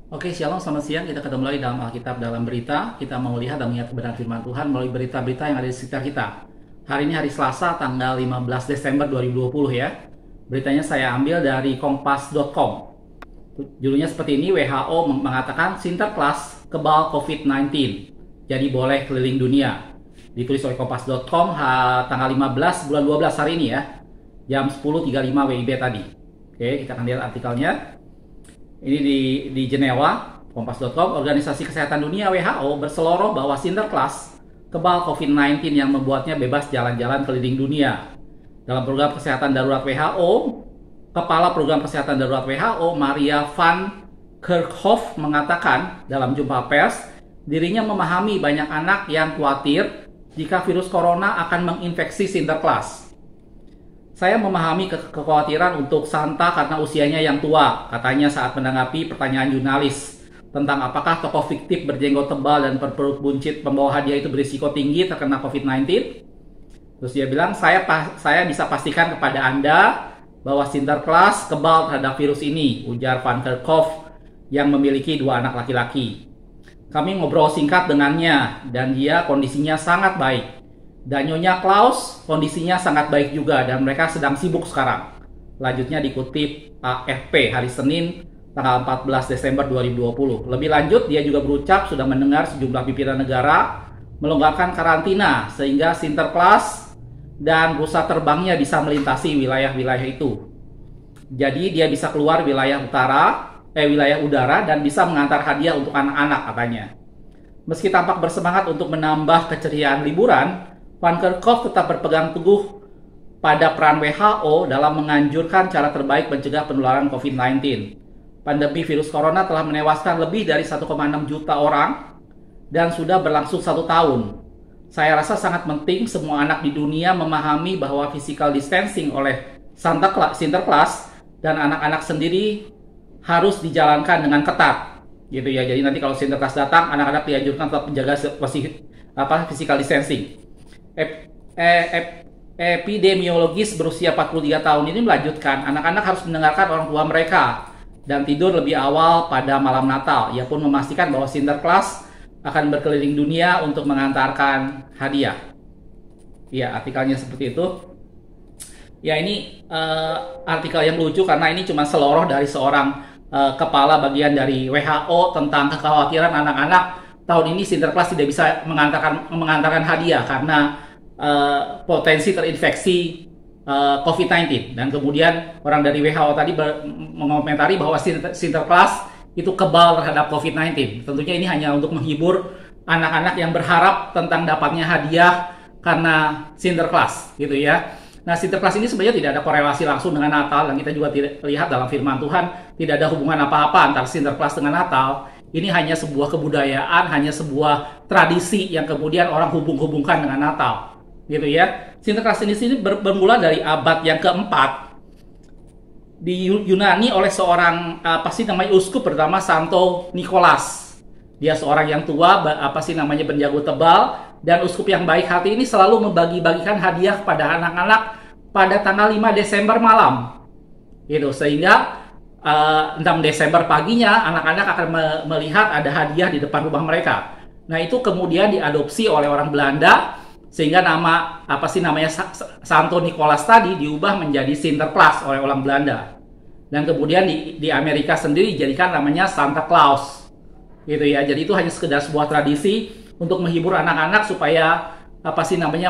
Oke, Shalom, selamat siang. Kita ketemu lagi dalam Alkitab dalam berita. Kita mau lihat dan melihat kebenaran firman Tuhan melalui berita-berita yang ada di sekitar kita. Hari ini hari Selasa, tanggal 15 Desember 2020 ya. Beritanya saya ambil dari kompas.com. Judulnya seperti ini, WHO mengatakan Sinterklas kebal COVID-19. Jadi boleh keliling dunia. Ditulis oleh kompas.com tanggal 15 bulan 12 hari ini ya. Jam 10.35 WIB tadi. Oke, kita akan lihat artikelnya. Ini di Jenewa, kompas.com, Organisasi Kesehatan Dunia WHO berseloroh bahwa Sinterklas kebal COVID-19 yang membuatnya bebas jalan-jalan keliling dunia. Dalam program kesehatan darurat WHO, Kepala Program Kesehatan Darurat WHO, Maria van Kerkhoff mengatakan dalam jumpa pers, dirinya memahami banyak anak yang khawatir jika virus corona akan menginfeksi Sinterklas. Saya memahami kekhawatiran untuk Santa karena usianya yang tua, katanya saat menanggapi pertanyaan jurnalis tentang apakah tokoh fiktif berjenggot tebal dan berperut buncit pembawa hadiah itu berisiko tinggi terkena COVID-19. Terus dia bilang, saya bisa pastikan kepada Anda bahwa Sinterklas kebal terhadap virus ini, ujar Van Kerkhoff yang memiliki 2 anak laki-laki. Kami ngobrol singkat dengannya dan dia kondisinya sangat baik. Dan Nyonya Klaus kondisinya sangat baik juga dan mereka sedang sibuk sekarang. Lanjutnya dikutip AFP hari Senin tanggal 14 Desember 2020. Lebih lanjut dia juga berucap sudah mendengar sejumlah pimpinan negara melonggarkan karantina sehingga Sinterklas dan bursa terbangnya bisa melintasi wilayah-wilayah itu. Jadi dia bisa keluar wilayah udara dan bisa mengantar hadiah untuk anak-anak katanya. Meski tampak bersemangat untuk menambah keceriaan liburan, Van Kerkhoff tetap berpegang teguh pada peran WHO dalam menganjurkan cara terbaik mencegah penularan COVID-19. Pandemi virus corona telah menewaskan lebih dari 1,6 juta orang dan sudah berlangsung 1 tahun. Saya rasa sangat penting semua anak di dunia memahami bahwa physical distancing oleh Sinterklas dan anak-anak sendiri harus dijalankan dengan ketat. Gitu ya. Jadi nanti kalau Sinterklas datang, anak-anak dianjurkan tetap menjaga physical distancing. Epidemiologis berusia 43 tahun ini melanjutkan, anak-anak harus mendengarkan orang tua mereka dan tidur lebih awal pada malam Natal. Ia pun memastikan bahwa Sinterklas akan berkeliling dunia untuk mengantarkan hadiah. Ya, artikelnya seperti itu. Ya, ini artikel yang lucu karena ini cuma seloroh dari seorang kepala bagian dari WHO tentang kekhawatiran anak-anak tahun ini Sinterklas tidak bisa mengantarkan hadiah karena potensi terinfeksi COVID-19. Dan kemudian orang dari WHO tadi mengomentari bahwa Sinterklas itu kebal terhadap COVID-19. Tentunya ini hanya untuk menghibur anak-anak yang berharap tentang dapatnya hadiah karena Sinterklas gitu ya. Nah, Sinterklas ini sebenarnya tidak ada korelasi langsung dengan Natal dan kita juga tidak lihat dalam firman Tuhan tidak ada hubungan apa-apa antara Sinterklas dengan Natal. Ini hanya sebuah kebudayaan, hanya sebuah tradisi yang kemudian orang hubung-hubungkan dengan Natal. Gitu ya. Sinterklas ini bermula dari abad yang keempat di Yunani oleh seorang uskup bernama Santo Nikolas. Dia seorang yang tua, berjago tebal, dan uskup yang baik hati ini selalu membagi-bagikan hadiah kepada anak-anak pada tanggal 5 Desember malam. Gitu, sehingga 6 Desember paginya anak-anak akan melihat ada hadiah di depan rumah mereka. Nah, itu kemudian diadopsi oleh orang Belanda sehingga nama Santo Nikolas tadi diubah menjadi Sinterklas oleh orang Belanda. Dan kemudian di Amerika sendiri dijadikan namanya Santa Claus. Gitu ya. Jadi itu hanya sekedar sebuah tradisi untuk menghibur anak-anak supaya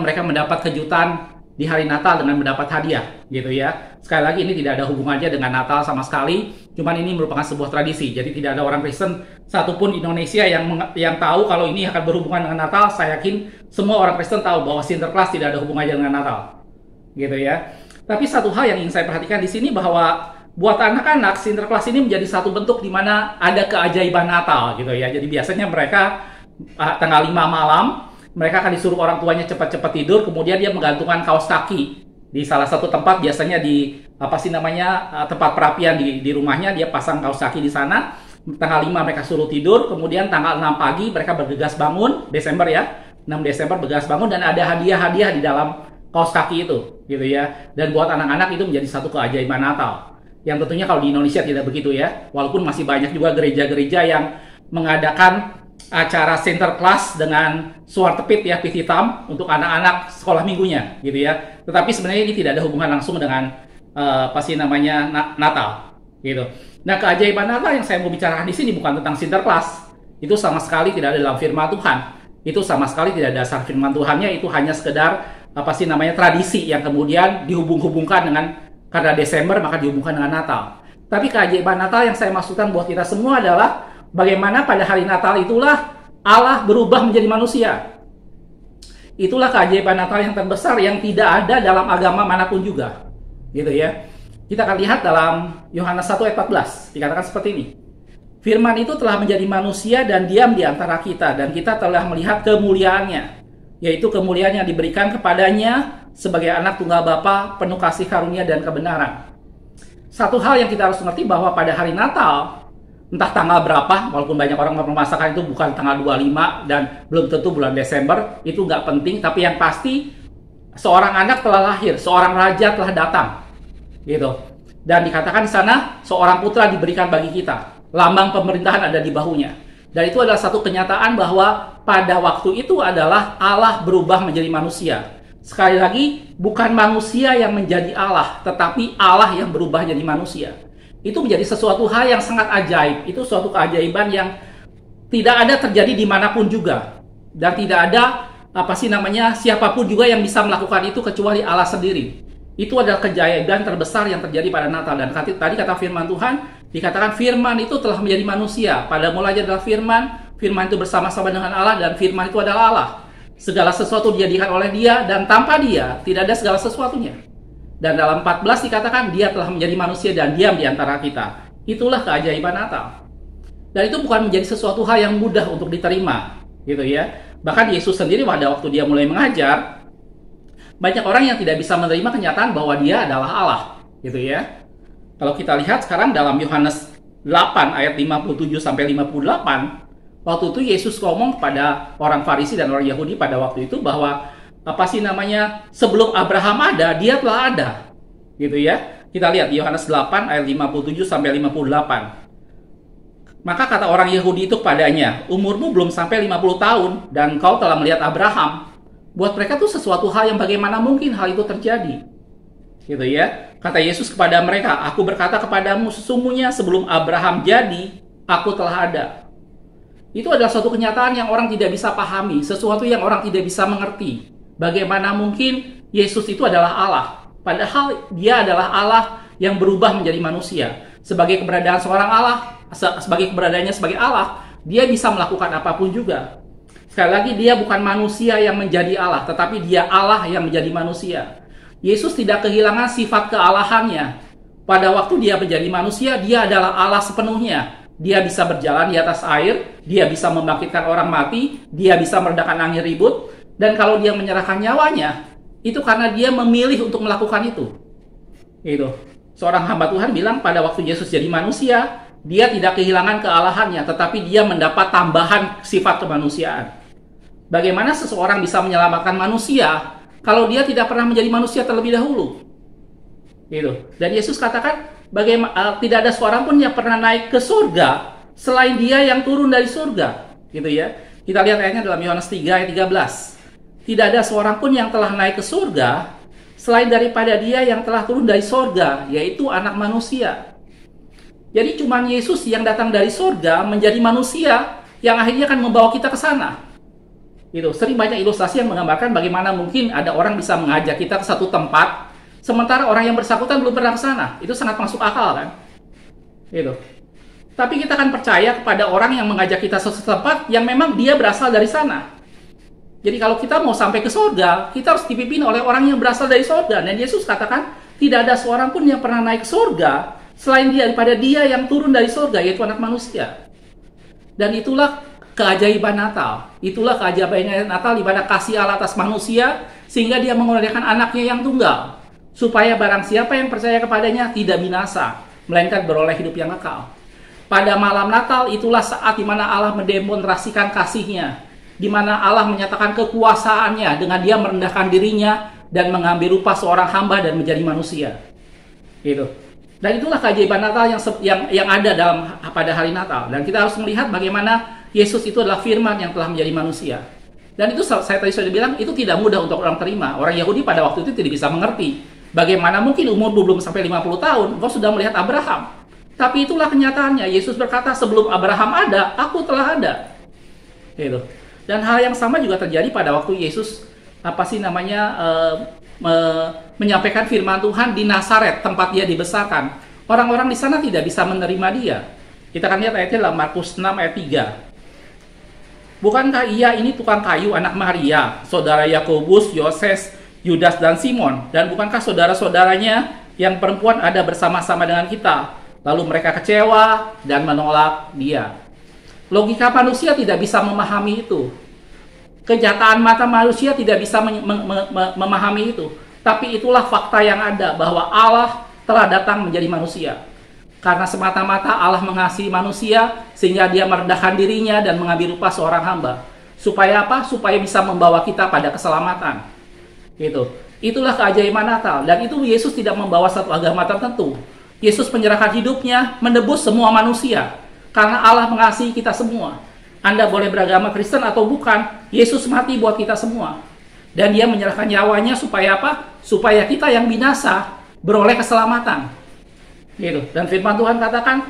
mereka mendapat kejutan di hari Natal dengan mendapat hadiah, gitu ya. Sekali lagi ini tidak ada hubungannya dengan Natal sama sekali, cuman ini merupakan sebuah tradisi. Jadi tidak ada orang Kristen satupun di Indonesia yang tahu kalau ini akan berhubungan dengan Natal. Saya yakin semua orang Kristen tahu bahwa Sinterklas tidak ada hubungannya dengan Natal, gitu ya. Tapi satu hal yang ingin saya perhatikan di sini bahwa buat anak-anak Sinterklas ini menjadi satu bentuk di mana ada keajaiban Natal, gitu ya. Jadi biasanya mereka tanggal 5 malam mereka akan disuruh orang tuanya cepat-cepat tidur, kemudian dia menggantungkan kaos kaki di salah satu tempat, biasanya di tempat perapian di rumahnya, dia pasang kaos kaki di sana. Tanggal 5 mereka suruh tidur, kemudian tanggal 6 pagi mereka bergegas bangun, Desember ya, 6 Desember bergegas bangun dan ada hadiah-hadiah di dalam kaos kaki itu, gitu ya. Dan buat anak-anak itu menjadi satu keajaiban Natal. Yang tentunya kalau di Indonesia tidak begitu ya. Walaupun masih banyak juga gereja-gereja yang mengadakan acara center class dengan suar tepit ya, pit hitam untuk anak-anak sekolah minggunya gitu ya. Tetapi sebenarnya ini tidak ada hubungan langsung dengan Natal gitu. Nah, keajaiban Natal yang saya mau bicarakan di sini bukan tentang center class. Itu sama sekali tidak ada dalam firman Tuhan. Itu sama sekali tidak ada dasar firman Tuhannya. Itu hanya sekedar tradisi yang kemudian dihubung-hubungkan dengan, karena Desember maka dihubungkan dengan Natal. Tapi keajaiban Natal yang saya maksudkan buat kita semua adalah bagaimana pada hari Natal itulah Allah berubah menjadi manusia. Itulah keajaiban Natal yang terbesar yang tidak ada dalam agama manapun juga. Gitu ya. Kita akan lihat dalam Yohanes 1 ayat 14. Dikatakan seperti ini. Firman itu telah menjadi manusia dan diam di antara kita, dan kita telah melihat kemuliaannya, yaitu kemuliaan yang diberikan kepadanya sebagai anak tunggal Bapa, penuh kasih karunia dan kebenaran. Satu hal yang kita harus mengerti bahwa pada hari Natal, entah tanggal berapa, walaupun banyak orang mempermasalahkan itu bukan tanggal 25 dan belum tentu bulan Desember, itu nggak penting, tapi yang pasti seorang anak telah lahir, seorang raja telah datang, gitu. Dan dikatakan di sana seorang putra diberikan bagi kita. Lambang pemerintahan ada di bahunya. Dan itu adalah satu kenyataan bahwa pada waktu itu adalah Allah berubah menjadi manusia. Sekali lagi, bukan manusia yang menjadi Allah, tetapi Allah yang berubah menjadi manusia. Itu menjadi sesuatu hal yang sangat ajaib. Itu suatu keajaiban yang tidak ada terjadi dimanapun juga. Dan tidak ada siapapun juga yang bisa melakukan itu kecuali Allah sendiri. Itu adalah keajaiban terbesar yang terjadi pada Natal. Dan tadi kata firman Tuhan, dikatakan firman itu telah menjadi manusia. Pada mulanya adalah firman, firman itu bersama-sama dengan Allah, dan firman itu adalah Allah. Segala sesuatu dijadikan oleh dia, dan tanpa dia tidak ada segala sesuatunya. Dan dalam 14 dikatakan dia telah menjadi manusia dan diam di antara kita. Itulah keajaiban Natal. Dan itu bukan menjadi sesuatu hal yang mudah untuk diterima, gitu ya. Bahkan Yesus sendiri pada waktu dia mulai mengajar, banyak orang yang tidak bisa menerima kenyataan bahwa dia adalah Allah, gitu ya. Kalau kita lihat sekarang dalam Yohanes 8 ayat 57 sampai 58, waktu itu Yesus ngomong kepada orang Farisi dan orang Yahudi pada waktu itu bahwa sebelum Abraham ada, dia telah ada, gitu ya. Kita lihat Yohanes 8 ayat 57 sampai 58. Maka kata orang Yahudi itu kepadanya, umurmu belum sampai 50 tahun dan kau telah melihat Abraham. Buat mereka itu sesuatu hal yang bagaimana mungkin hal itu terjadi, gitu ya. Kata Yesus kepada mereka, aku berkata kepadamu sesungguhnya sebelum Abraham jadi, aku telah ada. Itu adalah suatu kenyataan yang orang tidak bisa pahami, sesuatu yang orang tidak bisa mengerti. Bagaimana mungkin Yesus itu adalah Allah, padahal dia adalah Allah yang berubah menjadi manusia. Sebagai keberadaan seorang Allah, sebagai keberadaannya sebagai Allah, dia bisa melakukan apapun juga. Sekali lagi, dia bukan manusia yang menjadi Allah, tetapi dia Allah yang menjadi manusia. Yesus tidak kehilangan sifat kealahannya. Pada waktu dia menjadi manusia, dia adalah Allah sepenuhnya. Dia bisa berjalan di atas air, dia bisa membangkitkan orang mati, dia bisa meredakan angin ribut, dan kalau dia menyerahkan nyawanya, itu karena dia memilih untuk melakukan itu. Gitu. Seorang hamba Tuhan bilang pada waktu Yesus jadi manusia, dia tidak kehilangan kealahannya, tetapi dia mendapat tambahan sifat kemanusiaan. Bagaimana seseorang bisa menyelamatkan manusia kalau dia tidak pernah menjadi manusia terlebih dahulu? Gitu. Dan Yesus katakan, tidak ada seorang pun yang pernah naik ke surga selain dia yang turun dari surga. Gitu ya. Kita lihat ayatnya dalam Yohanes 3 ayat 13. Tidak ada seorang pun yang telah naik ke surga selain daripada dia yang telah turun dari surga, yaitu anak manusia. Jadi cuma Yesus yang datang dari surga menjadi manusia yang akhirnya akan membawa kita ke sana. Gitu. Sering banyak ilustrasi yang menggambarkan bagaimana mungkin ada orang bisa mengajak kita ke satu tempat, sementara orang yang bersangkutan belum pernah ke sana. Itu sangat masuk akal kan? Gitu. Tapi kita akan percaya kepada orang yang mengajak kita ke suatu tempat yang memang dia berasal dari sana. Jadi kalau kita mau sampai ke surga, kita harus dipimpin oleh orang yang berasal dari surga. Dan Yesus katakan, tidak ada seorang pun yang pernah naik ke surga selain daripada dia yang turun dari surga, yaitu anak manusia. Dan itulah keajaiban Natal. Itulah keajaiban Natal di mana kasih Allah atas manusia sehingga dia mengorbankan anaknya yang tunggal supaya barang siapa yang percaya kepadanya tidak binasa melainkan beroleh hidup yang kekal. Pada malam Natal itulah saat di mana Allah mendemonstrasikan kasih-Nya, di mana Allah menyatakan kekuasaannya dengan dia merendahkan dirinya dan mengambil rupa seorang hamba dan menjadi manusia. Gitu. Dan itulah keajaiban Natal yang ada pada hari Natal. Dan kita harus melihat bagaimana Yesus itu adalah firman yang telah menjadi manusia. Dan itu saya tadi sudah bilang, itu tidak mudah untuk orang terima. Orang Yahudi pada waktu itu tidak bisa mengerti. Bagaimana mungkin umur belum sampai 50 tahun, engkau sudah melihat Abraham. Tapi itulah kenyataannya. Yesus berkata, sebelum Abraham ada, aku telah ada. Gitu. Dan hal yang sama juga terjadi pada waktu Yesus menyampaikan firman Tuhan di Nazaret, tempat dia dibesarkan. Orang-orang di sana tidak bisa menerima dia. Kita akan lihat ayatnya dalam Markus 6 ayat 3. Bukankah ia ini tukang kayu, anak Maria, saudara Yakobus, Yoses, Yudas, dan Simon? Dan bukankah saudara-saudaranya yang perempuan ada bersama-sama dengan kita? Lalu mereka kecewa dan menolak dia. Logika manusia tidak bisa memahami itu. Kenyataan mata manusia tidak bisa memahami itu. Tapi itulah fakta yang ada, bahwa Allah telah datang menjadi manusia. Karena semata-mata Allah mengasihi manusia, sehingga dia merendahkan dirinya dan mengambil rupa seorang hamba. Supaya apa? Supaya bisa membawa kita pada keselamatan. Gitu. Itulah keajaiban Natal. Dan itu Yesus tidak membawa satu agama tertentu. Yesus menyerahkan hidupnya menebus semua manusia. Karena Allah mengasihi kita semua. Anda boleh beragama Kristen atau bukan, Yesus mati buat kita semua. Dan dia menyerahkan nyawanya supaya apa? Supaya kita yang binasa beroleh keselamatan. Gitu. Dan firman Tuhan katakan,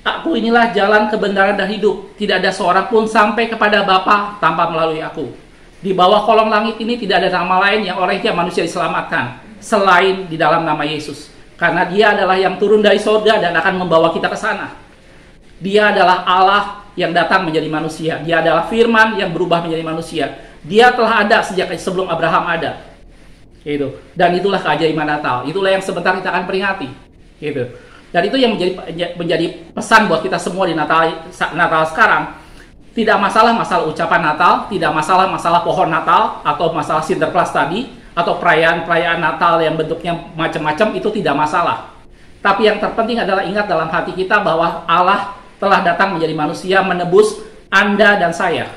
aku inilah jalan kebenaran dan hidup. Tidak ada seorang pun sampai kepada Bapa tanpa melalui aku. Di bawah kolong langit ini tidak ada nama lain yang olehnya manusia diselamatkan selain di dalam nama Yesus. Karena dia adalah yang turun dari surga dan akan membawa kita ke sana. Dia adalah Allah yang datang menjadi manusia. Dia adalah firman yang berubah menjadi manusia. Dia telah ada sejak sebelum Abraham ada. Gitu. Dan itulah keajaiban Natal. Itulah yang sebentar kita akan peringati. Gitu. Dan itu yang menjadi pesan buat kita semua di Natal sekarang. Tidak masalah ucapan Natal, tidak masalah pohon Natal atau masalah Sinterklas tadi, atau perayaan Natal yang bentuknya macam-macam, itu tidak masalah. Tapi yang terpenting adalah ingat dalam hati kita bahwa Allah telah datang menjadi manusia menebus Anda dan saya.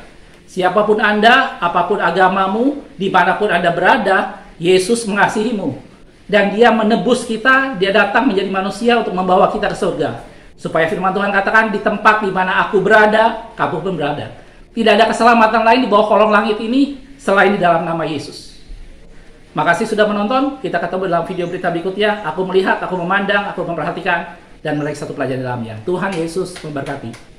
Siapapun Anda, apapun agamamu, dimanapun Anda berada, Yesus mengasihimu. Dan dia menebus kita, dia datang menjadi manusia untuk membawa kita ke surga. Supaya firman Tuhan katakan, di tempat di mana aku berada, kamu pun berada. Tidak ada keselamatan lain di bawah kolong langit ini selain di dalam nama Yesus. Makasih sudah menonton. Kita ketemu dalam video berita berikutnya. Aku melihat, aku memandang, aku memperhatikan, dan melihat satu pelajaran di dalamnya. Tuhan Yesus memberkati.